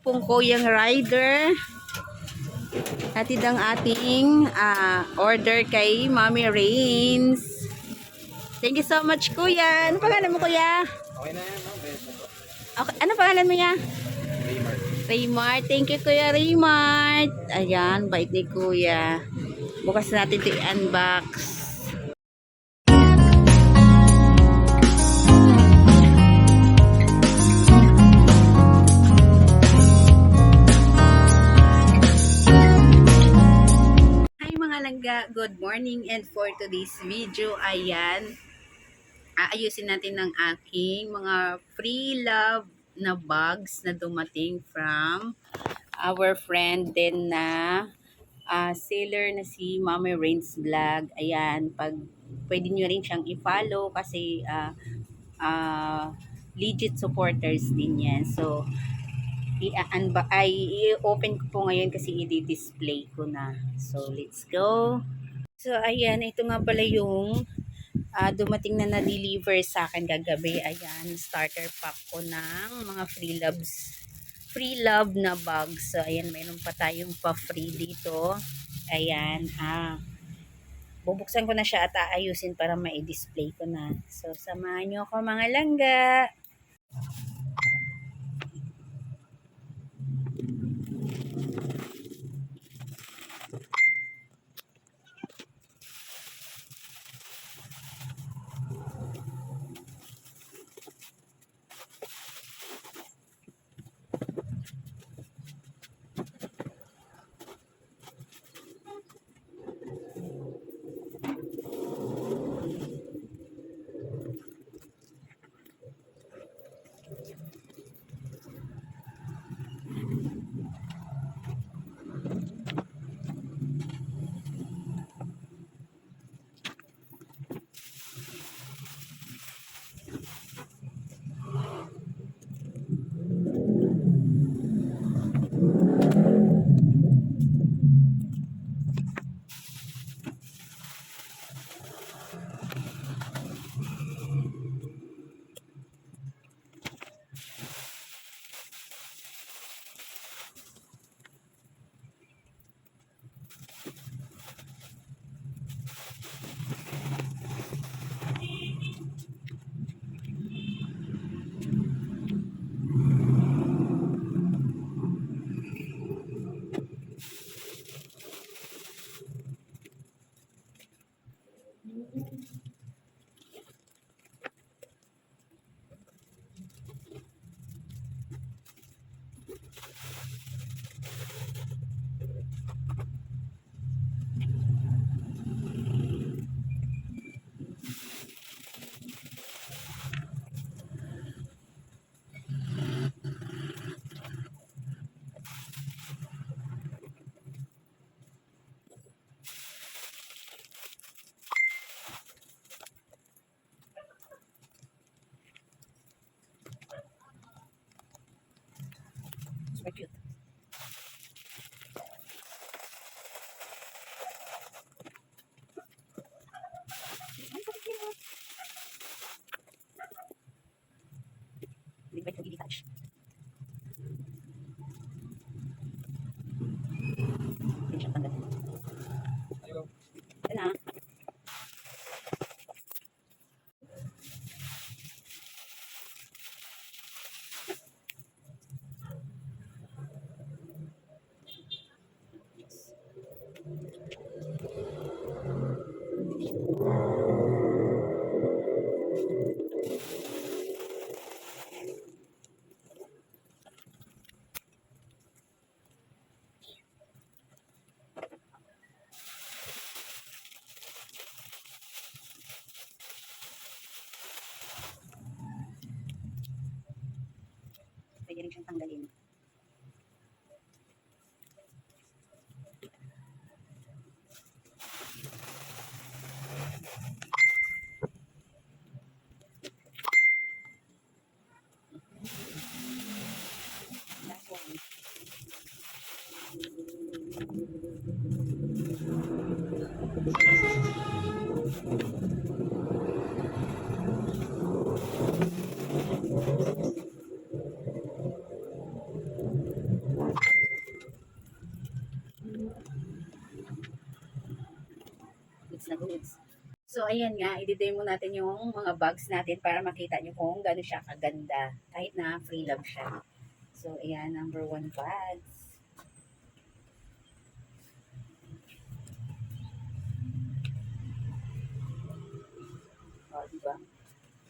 pong Kuyang Rider. Hatid ang ating order kay Mommy Rains. Thank you so much, Kuya. Ano pangalan mo, Kuya? Okay na yan, no? Okay, ano pangalan mo niya? Raymart. Raymart. Thank you, Kuya Raymart. Ayan, bait ni Kuya. Bukas natin ito i-unbox. Good morning, and for today's video, ayan, aayusin natin ng aking mga free love na bags na dumating from our friend din na seller na si Mommy Rains Vlog. Ayan, pwede nyo rin siyang i-follow kasi legit supporters din yan. So i-open ko po ngayon kasi i-display ko na. So let's go. So, ayan, ito nga pala yung dumating na na-deliver sa akin kagabi. Ayan, starter pack ko ng mga free love na bags. So, ayan, mayroon pa tayong pa-free dito. Ayan, bubuksan ko na siya at aayusin para ma-display ko na. So, samahan nyo ako mga langga. So cute. Hindi ba ito i-detach? Hindi siya tanggal. Ito na. Pwede rin siyang tanggalin. Last one. na goods. So, ayan nga, i-demo natin yung mga bags natin para makita nyo kung gano'n siya kaganda. Kahit na free love siya. So, ayan, number 1 bags. O, diba?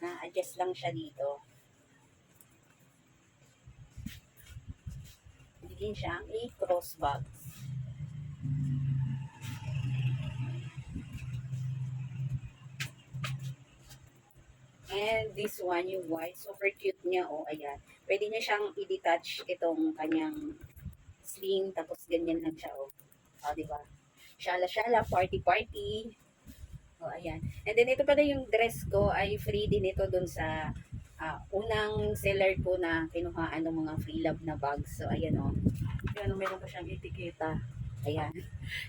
Na-adjust lang siya dito. Bigyan siyang cross bags. And this one, yung white, super cute niya. O, ayan. Pwede niya siyang i-detach itong kanyang sling, tapos ganyan lang siya. O, diba? Shala-shala, party-party. O, ayan. And then, ito pala yung dress ko ay free din ito dun sa unang seller ko na kinuhaan ng mga free love na bags. So, ayan o. Ayan, meron pa siyang etiketa. Ayan.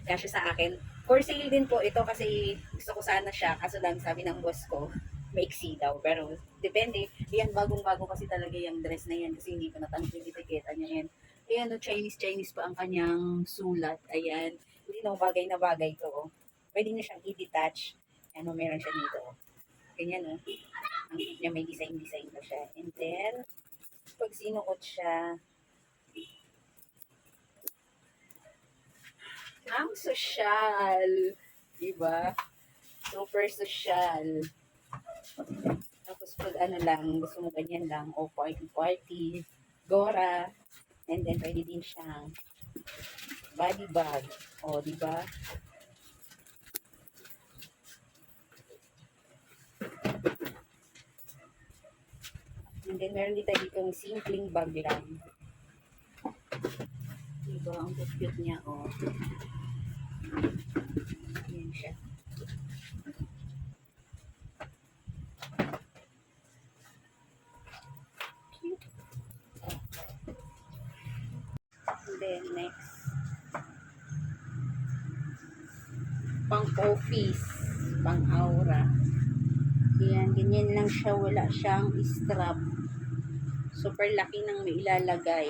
Kasi sa akin, for sale din po ito kasi gusto ko sana siya. Kaso lang sabi ng boss ko, maiksi daw. Pero depende. Yan, bagong-bago kasi talaga yung dress na yan kasi hindi ko natanong yung etiketa niya. Yan. Ayan, no, Chinese pa ang kanyang sulat. Ayan. Hindi no, bagay na bagay to. Oh. Pwede niya siyang i-detach. Ano, meron siya dito. Ganyan, no? Ang cute niya, may design pa siya. And then, pag sinuot siya, ang sosyal. Diba? Super sosyal. Tapos pag ano lang, gusto mo ganyan lang, o party-party, gora, and then pwede din siyang body bag. O, diba? And then meron din tayo ditong simpleng bag lang. Diba? Ang cute niya, o. Ayan siya. Cute. And then next, pang office, pang aura. Ayan, ganyan lang siya, wala siyang strap. Super laki ng may ilalagay.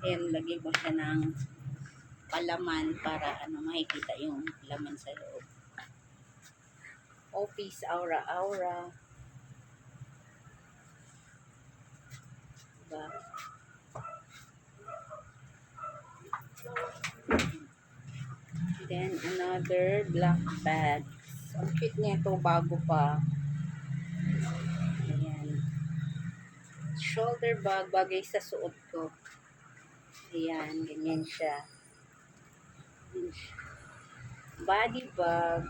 Ayan, lagay mo siya ng palaman para makikita yung laman sa loob. Office, aura. Diba? Then, another black bag. Ang cute niya ito, bago pa. Ayan. Shoulder bag, bagay sa suot ko. Ayan, ganyan siya. Body bag.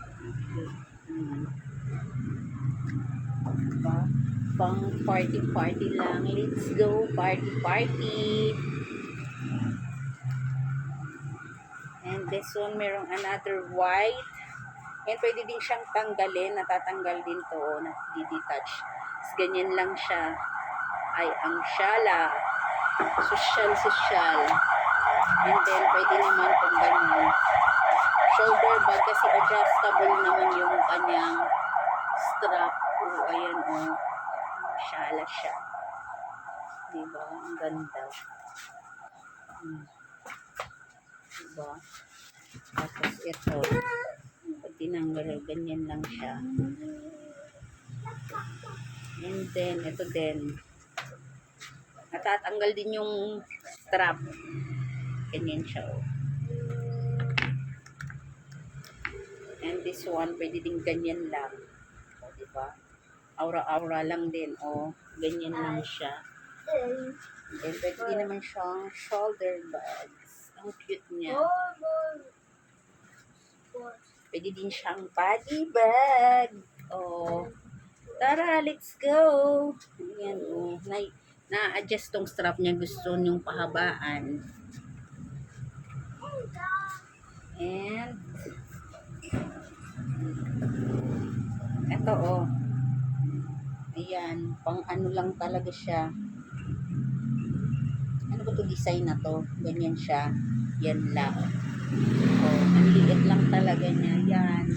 Diba? Pang party lang. Let's go, party. And this one, merong another white. And pwede din siyang tanggalin. Natatanggal din to. Natidetach. Ganyan lang siya. Ay, ang shala. Sosyal. And then, pwede naman kung ganyan. Shoulder bag kasi adjustable naman yung kanyang strap. O, ayan o. Shala siya. Diba? Ang ganda. Diba? Tapos ito. Pag tinanggal, ganyan lang siya. And then, ito din. Natatanggal din yung strap. Ganyan siya, oh. And this one, pwede din ganyan lang. O, diba? Aura-aura lang din, oh. Ganyan lang siya. And pwede din naman siyang shoulder bags. Ang cute niya. Pwede din siyang body bag. Oh. Tara, let's go. Ayan, oh. Na-adjust tong strap niya. Gusto niyong pahabaan. And ito, oh. Ayan. Pang ano lang talaga siya. Ano ba to design na to? Ganyan siya. Yan lang. Oh, ang liit lang talaga niya. Yan.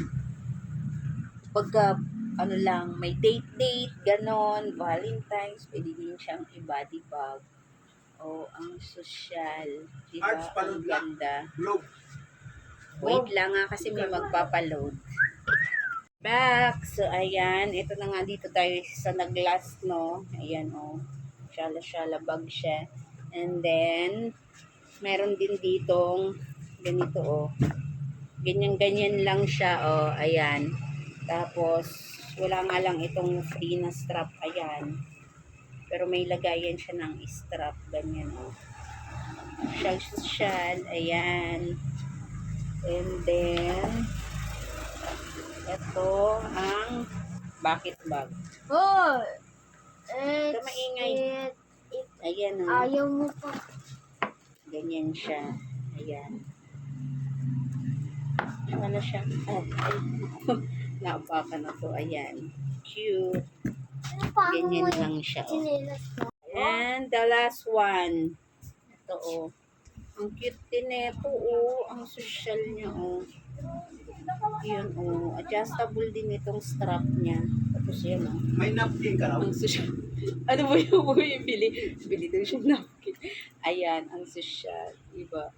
Pagka ano lang, may date, ganon, Valentine's, pwede din siyang i-body bag. O, ang sosyal. Diba? Ang ganda. Globe. Wait lang nga kasi may magpapaload. Back. So, ayan. Ito na nga dito tayo sa nag-last, no? Ayan, oh. Shala-shala bag siya. And then, meron din ditong ganito, oh. Ganyan-ganyan lang siya, oh. Ayan. Tapos, wala nga lang itong free na strap. Ayan. Pero may lagayan siya ng strap. Ganyan, oh. Shal-shal. Ayan. And then, ito ang bucket bag. Oh! Ito maingay. Ayan, oh. Ayaw mo pa. Ganyan siya. Ayan. Ano siya? Ay. Napakan na to. Ayan. Cute. Ganyan lang siya, oh. And the last one. Ito, oh. Ang cute din eh po, oh. Ang social niya, oh. Yun, oh. Adjustable din itong strap niya. Tapos yan, oh. May napkin ka raw? Ang social. Ano ba yung bumibili? Bili daw siya napkin. Ayan, ang social. Diba?